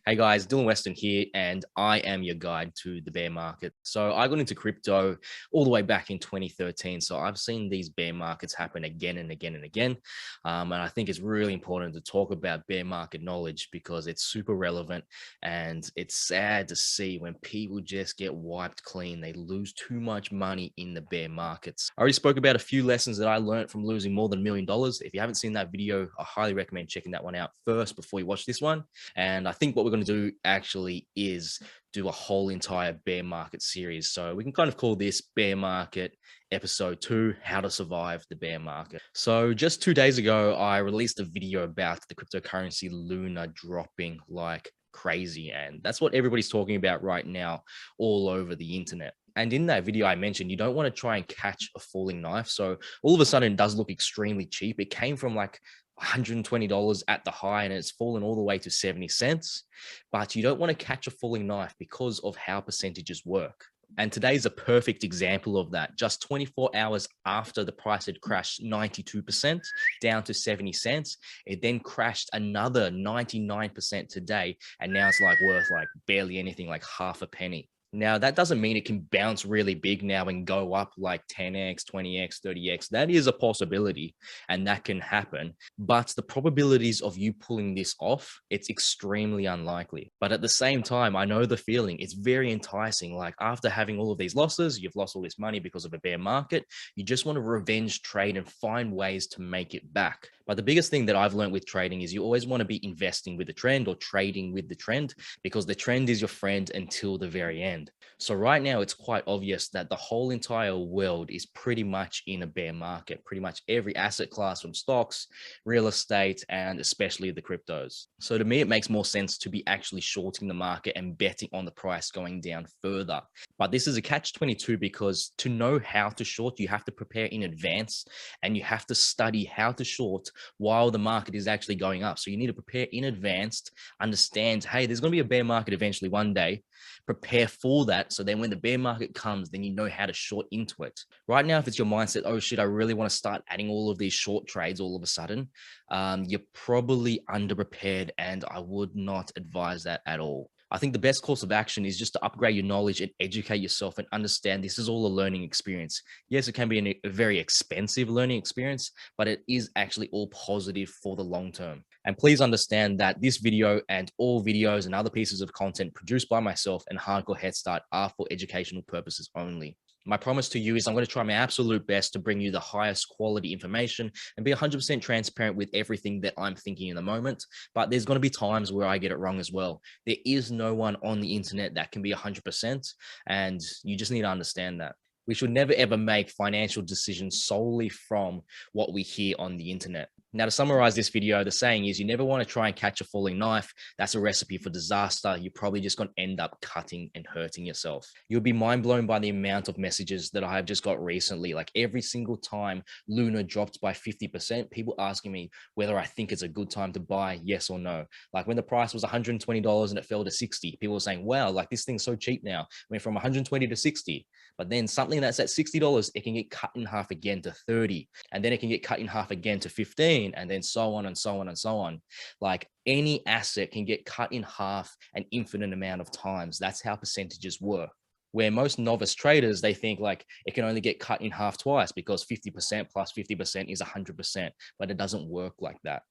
Hey guys, Dylan Weston here, and I am your guide to the bear market. So I got into crypto all the way back in 2013. So I've seen these bear markets happen again and again and again. And I think it's really important to talk about bear market knowledge because it's super relevant. And it's sad to see when people just get wiped clean. They lose too much money in the bear markets. I already spoke about a few lessons that I learned from losing more than $1 million. If you haven't seen that video, I highly recommend checking that one out first before you watch this one. And I think what we're going to do actually is do a whole entire bear market series. So we can kind of call this bear market episode 2, how to survive the bear market. So just 2 days ago, I released a video about the cryptocurrency Luna dropping like crazy. And that's what everybody's talking about right now all over the internet. And in that video, I mentioned you don't want to try and catch a falling knife. So all of a sudden, it does look extremely cheap. It came from like $120 at the high and it's fallen all the way to 70 cents. But you don't want to catch a falling knife because of how percentages work. And today is a perfect example of that. Just 24 hours after the price had crashed 92% down to 70 cents, it then crashed another 99% today. And now it's like worth like barely anything, like half a penny. Now, that doesn't mean it can bounce really big now and go up like 10x, 20x, 30x. That is a possibility and that can happen. But the probabilities of you pulling this off, it's extremely unlikely. But at the same time, I know the feeling. It's very enticing. Like after having all of these losses, you've lost all this money because of a bear market. You just want to revenge trade and find ways to make it back. But the biggest thing that I've learned with trading is you always want to be investing with the trend or trading with the trend because the trend is your friend until the very end. So right now, it's quite obvious that the whole entire world is pretty much in a bear market. Pretty much every asset class from stocks, real estate, and especially the cryptos. So to me, it makes more sense to be actually shorting the market and betting on the price going down further. But this is a catch-22 because to know how to short, you have to prepare in advance and you have to study how to short while the market is actually going up. So you need to prepare in advance, understand, hey, there's going to be a bear market eventually one day. Prepare for that. So then when the bear market comes, then you know how to short into it. Right now, if it's your mindset, oh shit, I really want to start adding all of these short trades all of a sudden, you're probably underprepared and I would not advise that at all. I think the best course of action is just to upgrade your knowledge and educate yourself and understand this is all a learning experience. Yes, it can be a very expensive learning experience, but it is actually all positive for the long term. And please understand that this video and all videos and other pieces of content produced by myself and Hardcore Headstart are for educational purposes only. My promise to you is I'm going to try my absolute best to bring you the highest quality information and be 100% transparent with everything that I'm thinking in the moment. But there's going to be times where I get it wrong as well. There is no one on the internet that can be 100%, and you just need to understand that. We should never ever make financial decisions solely from what we hear on the internet. Now, to summarize this video, the saying is you never want to try and catch a falling knife. That's a recipe for disaster. You're probably just going to end up cutting and hurting yourself. You'll be mind blown by the amount of messages that I have just got recently. Like every single time Luna dropped by 50%, people asking me whether I think it's a good time to buy, yes or no. Like when the price was $120 and it fell to 60, people were saying, wow, like this thing's so cheap now. It went from 120 to 60. But then something that's at $60, it can get cut in half again to 30. And then it can get cut in half again to 15. And then so on and so on and so on. Like any asset can get cut in half an infinite amount of times. That's how percentages work. Where most novice traders, they think like it can only get cut in half twice because 50% plus 50% is 100%, but it doesn't work like that.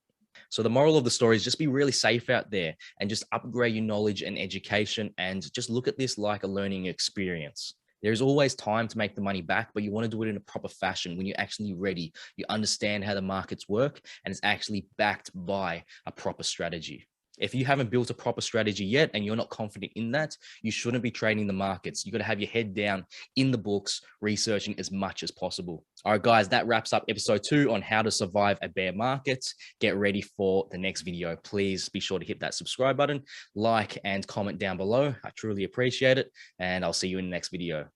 So the moral of the story is just be really safe out there and just upgrade your knowledge and education and just look at this like a learning experience. There's always time to make the money back, but you want to do it in a proper fashion when you're actually ready. You understand how the markets work and it's actually backed by a proper strategy. If you haven't built a proper strategy yet and you're not confident in that, you shouldn't be trading the markets. You got to have your head down in the books, researching as much as possible. All right, guys, that wraps up episode 2 on how to survive a bear market. Get ready for the next video. Please be sure to hit that subscribe button, like and comment down below. I truly appreciate it. And I'll see you in the next video.